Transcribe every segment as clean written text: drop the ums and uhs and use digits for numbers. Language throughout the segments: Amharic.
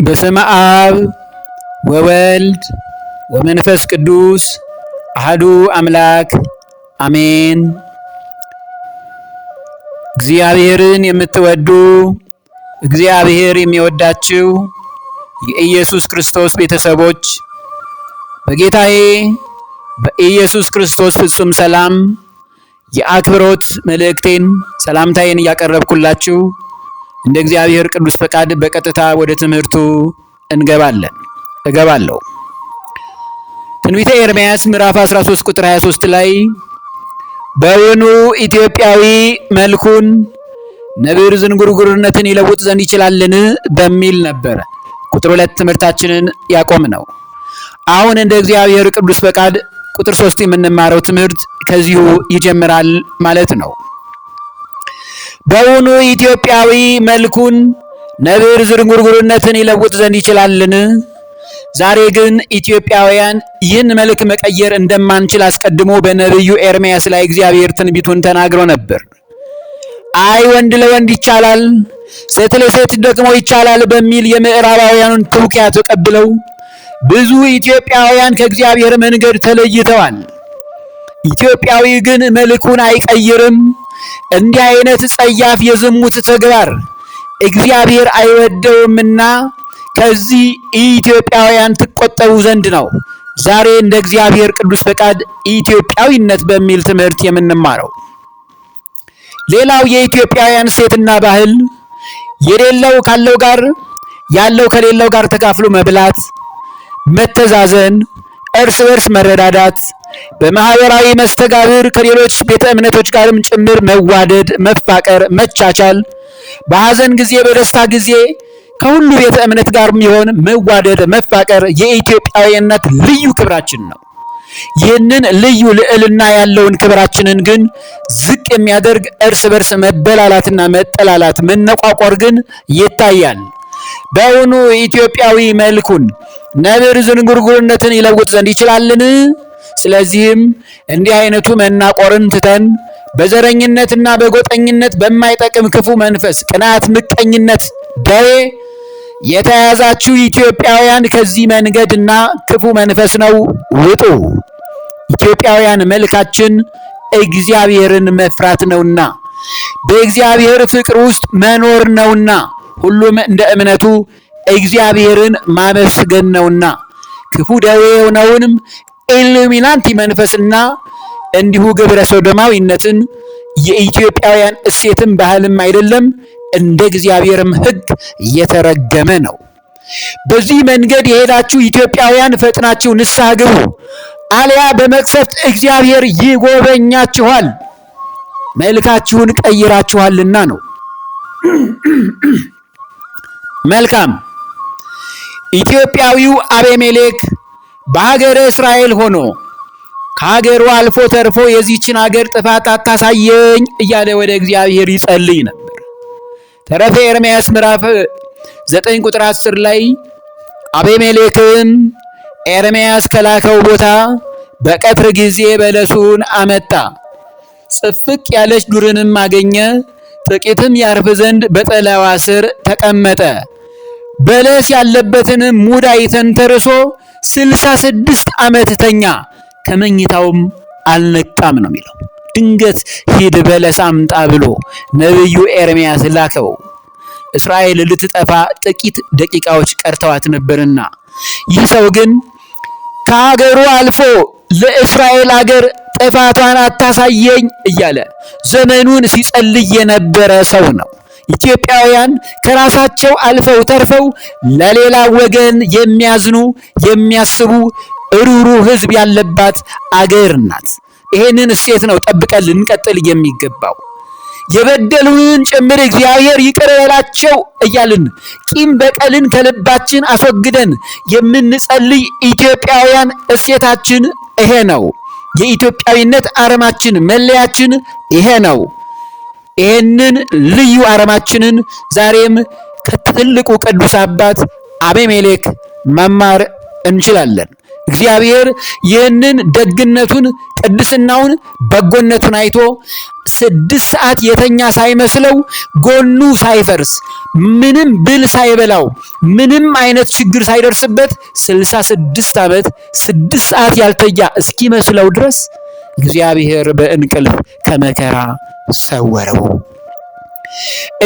በስመ አብ ወወልድ ወመንፈስ ቅዱስ አሐዱ አምላክ አሜን። እግዚአብሔርን የምትወዱ እግዚአብሔር የሚወዳችሁ የኢየሱስ ክርስቶስ ቤተሰቦች በጌታዬ በኢየሱስ ክርስቶስ ፍጹም ሰላም የአክብሮት መልእክቴን ሰላምታዬን እያቀረብኩላችሁ እንደ እግዚአብሔር ቅዱስ ፈቃድ በቀጥታ ወደ ትምህርቱ እገባለሁ። ትንቢተ ኤርምያስ ምዕራፍ 13 ቁጥር 23 ላይ በውኑ ኢትዮጵያዊ መልኩን ነብር ዝንጉርጉርነትን ይለውጥ ዘንድ ይችላልን በሚል ነበር ቁጥር 2 ትምህርታችንን ያቆም ነው። አሁን እንደ እግዚአብሔር ቅዱስ ፈቃድ ቁጥር 3 የምንማረው ትምህርት ከዚሁ ይጀምራል ማለት ነው። በውኑ ኢትዮጵያዊ መልኩን ነብር ዝንጉርጉርነትን ይለውጥ ዘንድ ይችላልን? ዛሬ ግን ኢትዮጵያውያን ይህን መልክ መቀየር እንደማንችል አስቀድሞ በነቢዩ ኤርምያስ ላይ እግዚአብሔር ትንቢቱን ተናግሮ ነበር። አይ ወንድ ለወንድ ይቻላል፣ ሴት ለሴት ደግሞ ይቻላል በሚል የምዕራባውያኑን ትውቂያ ተቀብለው ብዙ ኢትዮጵያውያን ከእግዚአብሔር መንገድ ተለይተዋል። ኢትዮጵያዊ ግን መልኩን አይቀይርም። እንዲህ አይነት ጸያፍ የዝሙት ተግባር እግዚአብሔር አይወደውምና ከዚህ ኢትዮጵያውያን ትቆጠቡ ዘንድ ነው ዛሬ እንደ እግዚአብሔር ቅዱስ ፈቃድ ኢትዮጵያዊነት በሚል ትምህርት የምንማረው። ሌላው የኢትዮጵያውያን ሴትና ባህል የሌለው ካለው ጋር ያለው ከሌለው ጋር ተካፍሎ መብላት፣ መተዛዘን፣ እርስ በርስ መረዳዳት፣ በማህበራዊ መስተጋብር ከሌሎች ቤተ እምነቶች ጋርም ጭምር መዋደድ፣ መፋቀር፣ መቻቻል፣ በሐዘን ጊዜ በደስታ ጊዜ ከሁሉ ቤተ እምነት ጋር የሚሆን መዋደድ፣ መፋቀር የኢትዮጵያዊነት ልዩ ክብራችን ነው። ይህንን ልዩ ልዕልና ያለውን ክብራችንን ግን ዝቅ የሚያደርግ እርስ በርስ መበላላትና መጠላላት፣ መነቋቆር ግን ይታያል። በውኑ ኢትዮጵያዊ መልኩን ነብር ዝንጉርጉርነትን ይለውጥ ዘንድ ይችላልን? ስለዚህም እንዲህ አይነቱ መናቆርን ትተን በዘረኝነትና በጎጠኝነት በማይጠቅም ክፉ መንፈስ፣ ቅናት፣ ምቀኝነት ደዌ የተያዛችሁ ኢትዮጵያውያን ከዚህ መንገድና ክፉ መንፈስ ነው ውጡ። ኢትዮጵያውያን መልካችን እግዚአብሔርን መፍራት ነውና በእግዚአብሔር ፍቅር ውስጥ መኖር ነውና ሁሉም እንደ እምነቱ እግዚአብሔርን ማመስገን ነውና ክፉ ደዌ የሆነውንም ኢሉሚናንቲ መንፈስና እንዲሁ ግብረ ሶዶማዊነትን የኢትዮጵያውያን እሴትም ባህልም አይደለም፣ እንደ እግዚአብሔርም ሕግ የተረገመ ነው። በዚህ መንገድ የሄዳችሁ ኢትዮጵያውያን ፈጥናችሁ ንስሐ ግቡ፣ አልያ በመቅሰፍት እግዚአብሔር ይጎበኛችኋል፣ መልካችሁን ቀይራችኋልና ነው። መልካም። ኢትዮጵያዊው አቤሜሌክ በሀገረ እስራኤል ሆኖ ከሀገሩ አልፎ ተርፎ የዚችን ሀገር ጥፋት አታሳየኝ እያለ ወደ እግዚአብሔር ይጸልይ ነበር። ተረፈ ኤርምያስ ምዕራፍ 9 ቁጥር 10 ላይ አቤሜሌክም ኤርምያስ ከላከው ቦታ በቀትር ጊዜ በለሱን አመጣ፣ ጽፍቅ ያለች ዱርንም አገኘ፣ ጥቂትም ያርፍ ዘንድ በጥላዋ ስር ተቀመጠ። በለስ ያለበትን ሙዳይ ተንተርሶ 66 ዓመት ተኛ፣ ከመኝታውም አልነቃም ነው የሚለው። ድንገት ሂድ በለስ አምጣ ብሎ ነቢዩ ኤርምያስ ላከው። እስራኤል ልትጠፋ ጥቂት ደቂቃዎች ቀርተዋት ነበርና ይህ ሰው ግን ከሀገሩ አልፎ ለእስራኤል ሀገር ጥፋቷን አታሳየኝ እያለ ዘመኑን ሲጸልይ የነበረ ሰው ነው። ኢትዮጵያውያን ከራሳቸው አልፈው ተርፈው ለሌላ ወገን የሚያዝኑ የሚያስቡ ሩህሩህ ሕዝብ ያለባት አገር ናት። ይሄንን እሴት ነው ጠብቀን ልንቀጥል የሚገባው። የበደሉንን ጭምር እግዚአብሔር ይቅር በላቸው እያልን ቂም በቀልን ከልባችን አስወግደን የምንጸልይ ኢትዮጵያውያን እሴታችን ይሄ ነው። የኢትዮጵያዊነት አርማችን መለያችን ይሄ ነው። ይሄንን ልዩ አርማችንን ዛሬም ከትልቁ ቅዱስ አባት አቤሜሌክ መማር እንችላለን። እግዚአብሔር ይህንን ደግነቱን፣ ቅድስናውን፣ በጎነቱን አይቶ 6 ሰዓት የተኛ ሳይመስለው ጎኑ ሳይፈርስ ምንም ብል ሳይበላው ምንም አይነት ችግር ሳይደርስበት 66 ዓመት 6 ሰዓት ያልተኛ እስኪመስለው ድረስ እግዚአብሔር በእንቅልፍ ከመከራ ሰወረው።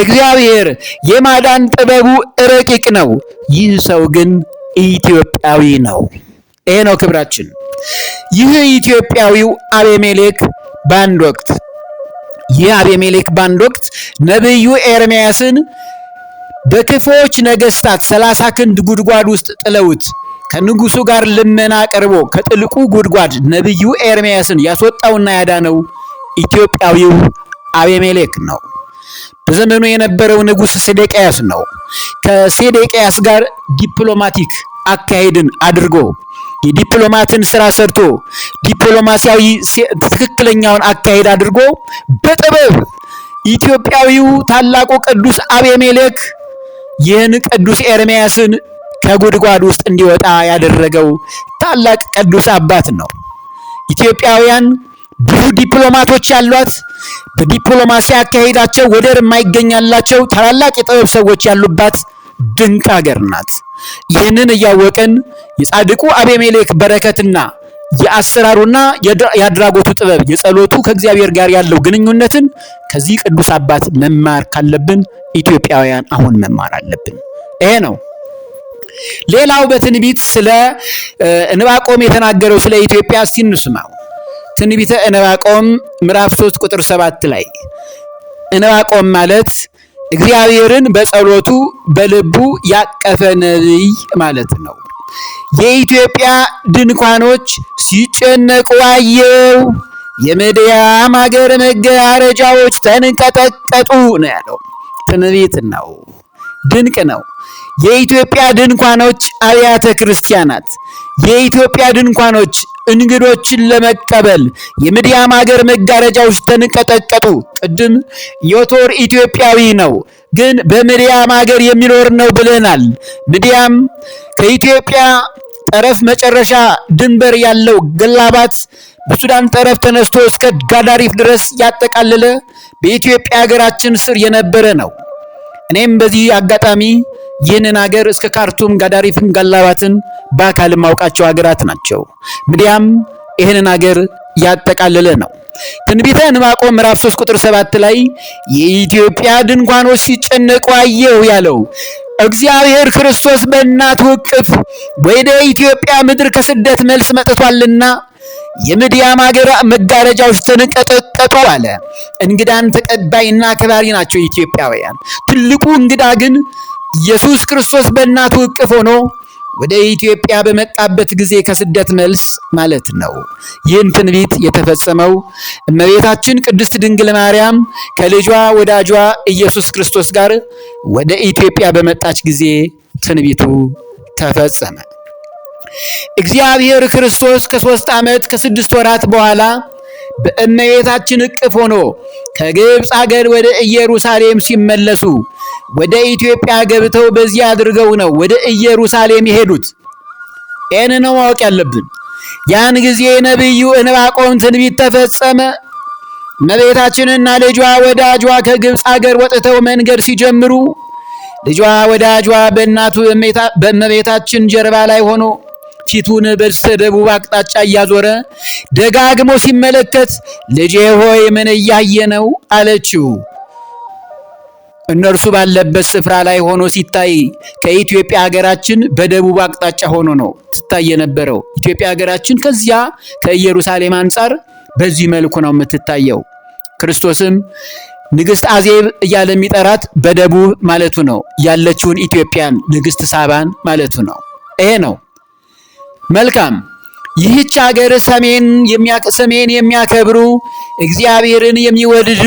እግዚአብሔር የማዳን ጥበቡ ረቂቅ ነው። ይህ ሰው ግን ኢትዮጵያዊ ነው። ይሄ ነው ክብራችን። ይህ ኢትዮጵያዊው አቤሜሌክ በአንድ ወቅት ነቢዩ ኤርምያስን በክፉዎች ነገስታት 30 ክንድ ጉድጓድ ውስጥ ጥለውት ከንጉሱ ጋር ልመና ቀርቦ ከጥልቁ ጉድጓድ ነቢዩ ኤርምያስን ያስወጣውና ያዳነው ኢትዮጵያዊው አቤሜሌክ ነው። በዘመኑ የነበረው ንጉስ ሴዴቅያስ ነው። ከሴዴቅያስ ጋር ዲፕሎማቲክ አካሄድን አድርጎ የዲፕሎማትን ስራ ሰርቶ ዲፕሎማሲያዊ ትክክለኛውን አካሄድ አድርጎ በጥበብ ኢትዮጵያዊው ታላቁ ቅዱስ አቤሜሌክ ይህን ቅዱስ ኤርምያስን ከጉድጓድ ውስጥ እንዲወጣ ያደረገው ታላቅ ቅዱስ አባት ነው። ኢትዮጵያውያን ብዙ ዲፕሎማቶች ያሏት፣ በዲፕሎማሲ አካሄዳቸው ወደር የማይገኛላቸው ታላላቅ የጥበብ ሰዎች ያሉባት ድንቅ ሀገር ናት። ይህንን እያወቅን የጻድቁ አቤሜሌክ በረከትና የአሰራሩና የአድራጎቱ ጥበብ የጸሎቱ ከእግዚአብሔር ጋር ያለው ግንኙነትን ከዚህ ቅዱስ አባት መማር ካለብን ኢትዮጵያውያን አሁን መማር አለብን። ይሄ ነው። ሌላው በትንቢት ስለ ዕንባቆም የተናገረው ስለ ኢትዮጵያ እስቲ እንስማው። ትንቢተ ዕንባቆም ምዕራፍ 3 ቁጥር 7 ላይ ዕንባቆም ማለት እግዚአብሔርን በጸሎቱ በልቡ ያቀፈ ነቢይ ማለት ነው። የኢትዮጵያ ድንኳኖች ሲጨነቁ አየው፣ የምድያም ሀገር መጋረጃዎች ተንቀጠቀጡ ነው ያለው። ትንቢት ነው፣ ድንቅ ነው። የኢትዮጵያ ድንኳኖች አብያተ ክርስቲያናት፣ የኢትዮጵያ ድንኳኖች እንግዶችን ለመቀበል የምድያም ሀገር መጋረጃዎች ተንቀጠቀጡ። ቅድም ዮቶር ኢትዮጵያዊ ነው፣ ግን በምድያም ሀገር የሚኖር ነው ብለናል። ምድያም ከኢትዮጵያ ጠረፍ መጨረሻ ድንበር ያለው ገላባት በሱዳን ጠረፍ ተነስቶ እስከ ጋዳሪፍ ድረስ ያጠቃለለ በኢትዮጵያ ሀገራችን ስር የነበረ ነው። እኔም በዚህ አጋጣሚ ይህንን ሀገር እስከ ካርቱም፣ ጋዳሪፍን፣ ጋላባትን በአካል ማውቃቸው ሀገራት ናቸው። ምድያም ይህንን ሀገር ያጠቃለለ ነው። ትንቢተ ዕንባቆም ምዕራፍ 3 ቁጥር 7 ላይ የኢትዮጵያ ድንኳኖች ሲጨነቁ አየሁ ያለው እግዚአብሔር ክርስቶስ በእናቱ እቅፍ ወደ ኢትዮጵያ ምድር ከስደት መልስ መጥቷልና የምድያም ሀገር መጋረጃዎች ተንቀጠቀጡ አለ። እንግዳን ተቀባይና አክባሪ ናቸው ኢትዮጵያውያን። ትልቁ እንግዳ ግን ኢየሱስ ክርስቶስ በእናቱ እቅፍ ሆኖ ወደ ኢትዮጵያ በመጣበት ጊዜ ከስደት መልስ ማለት ነው። ይህን ትንቢት የተፈጸመው እመቤታችን ቅድስት ድንግል ማርያም ከልጇ ወዳጇ ኢየሱስ ክርስቶስ ጋር ወደ ኢትዮጵያ በመጣች ጊዜ ትንቢቱ ተፈጸመ። እግዚአብሔር ክርስቶስ ከ3 ዓመት ከ6 ወራት በኋላ በእመቤታችን እቅፍ ሆኖ ከግብፅ ሀገር ወደ ኢየሩሳሌም ሲመለሱ ወደ ኢትዮጵያ ገብተው በዚህ አድርገው ነው ወደ ኢየሩሳሌም የሄዱት። ይህን ነው ማወቅ ያለብን። ያን ጊዜ ነቢዩ ዕንባቆም ትንቢት ተፈጸመ። እመቤታችንና ልጇ ወዳጇ ከግብፅ ሀገር ወጥተው መንገድ ሲጀምሩ ልጇ ወዳጇ በእናቱ በእመቤታችን ጀርባ ላይ ሆኖ ፊቱን በስተደቡብ አቅጣጫ እያዞረ ደጋግሞ ሲመለከት ልጄ ሆይ ምን እያየ ነው አለችው። እነርሱ ባለበት ስፍራ ላይ ሆኖ ሲታይ ከኢትዮጵያ ሀገራችን በደቡብ አቅጣጫ ሆኖ ነው ትታይ የነበረው። ኢትዮጵያ ሀገራችን ከዚያ ከኢየሩሳሌም አንጻር በዚህ መልኩ ነው የምትታየው። ክርስቶስም ንግስት አዜብ እያለ የሚጠራት በደቡብ ማለቱ ነው። ያለችውን ኢትዮጵያን ንግስት ሳባን ማለቱ ነው። ይሄ ነው። መልካም። ይህች ሀገር ሰሜን የሚያከብሩ እግዚአብሔርን የሚወድዱ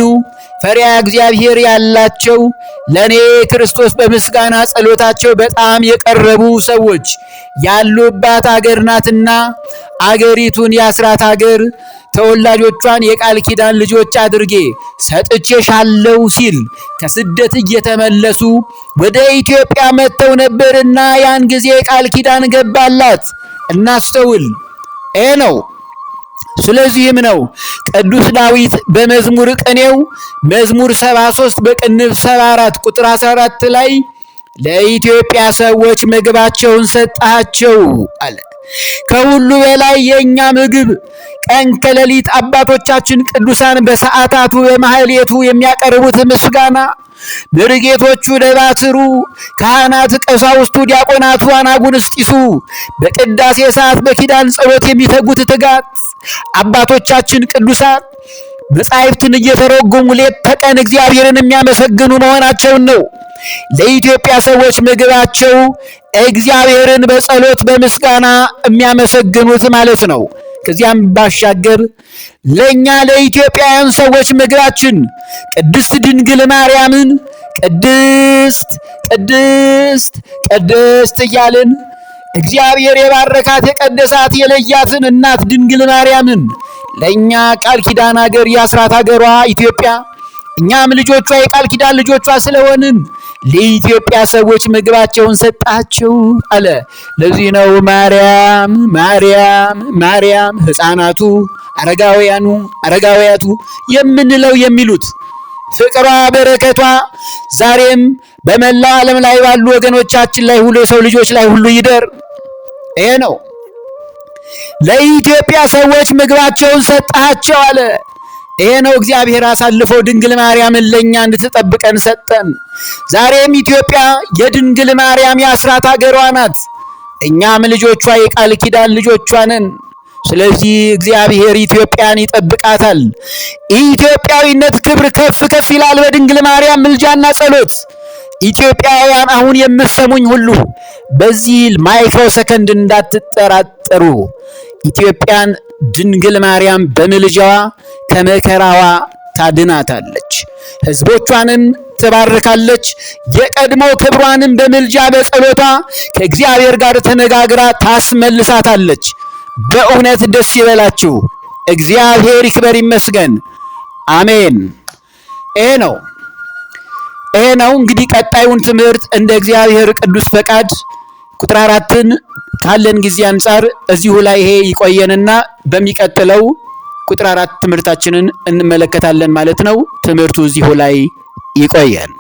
ፈሪሃ እግዚአብሔር ያላቸው ለኔ ክርስቶስ በምስጋና ጸሎታቸው በጣም የቀረቡ ሰዎች ያሉባት ሀገር ናትና አገሪቱን የአስራት ሀገር ተወላጆቿን የቃል ኪዳን ልጆች አድርጌ ሰጥቼሻለሁ ሲል ከስደት እየተመለሱ ወደ ኢትዮጵያ መጥተው ነበርና ያን ጊዜ ቃል ኪዳን ገባላት። እናስተውል። ይሄ ነው። ስለዚህም ነው ቅዱስ ዳዊት በመዝሙር ቅኔው መዝሙር 73 በቅንፍ 74 ቁጥር 14 ላይ ለኢትዮጵያ ሰዎች ምግባቸውን ሰጣቸው አለ። ከሁሉ በላይ የኛ ምግብ ቀን ከሌሊት አባቶቻችን ቅዱሳን በሰዓታቱ በማህሌቱ የሚያቀርቡት ምስጋና፣ ምርጌቶቹ ደባትሩ፣ ካህናት፣ ቀሳውስቱ፣ ዲያቆናቱ፣ አናጉንስጢሱ በቅዳሴ ሰዓት በኪዳን ጸሎት የሚተጉት ትጋት፣ አባቶቻችን ቅዱሳን መጻሕፍትን እየተረጎሙ ሌት ተቀን እግዚአብሔርን የሚያመሰግኑ መሆናቸውን ነው። ለኢትዮጵያ ሰዎች ምግባቸው እግዚአብሔርን በጸሎት በምስጋና የሚያመሰግኑት ማለት ነው። ከዚያም ባሻገር ለኛ ለኢትዮጵያውያን ሰዎች ምግባችን ቅድስት ድንግል ማርያምን ቅድስት ቅድስት ቅድስት እያልን እግዚአብሔር የባረካት የቀደሳት የለያትን እናት ድንግል ማርያምን ለኛ ቃል ኪዳን ሀገር የአስራት ሀገሯ ኢትዮጵያ እኛም ልጆቿ የቃል ኪዳን ልጆቿ ስለሆንን ለኢትዮጵያ ሰዎች ምግባቸውን ሰጣቸው አለ። ለዚህ ነው ማርያም ማርያም ማርያም ሕፃናቱ አረጋውያቱ የምንለው የሚሉት። ፍቅሯ በረከቷ ዛሬም በመላው ዓለም ላይ ባሉ ወገኖቻችን ላይ ሁሉ የሰው ልጆች ላይ ሁሉ ይደር። ይሄ ነው። ለኢትዮጵያ ሰዎች ምግባቸውን ሰጣቸው አለ። ይሄ ነው። እግዚአብሔር አሳልፎ ድንግል ማርያምን ለኛ እንድትጠብቀን ሰጠን። ዛሬም ኢትዮጵያ የድንግል ማርያም የአስራት ሀገሯ ናት። እኛም ልጆቿ የቃል ኪዳን ልጆቿ ነን። ስለዚህ እግዚአብሔር ኢትዮጵያን ይጠብቃታል። ኢትዮጵያዊነት ክብር ከፍ ከፍ ይላል በድንግል ማርያም ምልጃና ጸሎት። ኢትዮጵያውያን አሁን የምትሰሙኝ ሁሉ በዚህ ማይክሮ ሰከንድ እንዳትጠራጠሩ። ኢትዮጵያን ድንግል ማርያም በምልጃዋ ከመከራዋ ታድናታለች፣ ሕዝቦቿንም ትባርካለች። የቀድሞ ክብሯንም በምልጃ በጸሎቷ ከእግዚአብሔር ጋር ተነጋግራ ታስመልሳታለች። በእውነት ደስ ይበላችሁ። እግዚአብሔር ይክበር ይመስገን። አሜን። ይሄ ነው እንግዲህ ቀጣዩን ትምህርት እንደ እግዚአብሔር ቅዱስ ፈቃድ ቁጥር 4ን ካለን ጊዜ አንጻር እዚሁ ላይ ይሄ ይቆየንና በሚቀጥለው ቁጥር 4 ትምህርታችንን እንመለከታለን ማለት ነው። ትምህርቱ እዚሁ ላይ ይቆየን።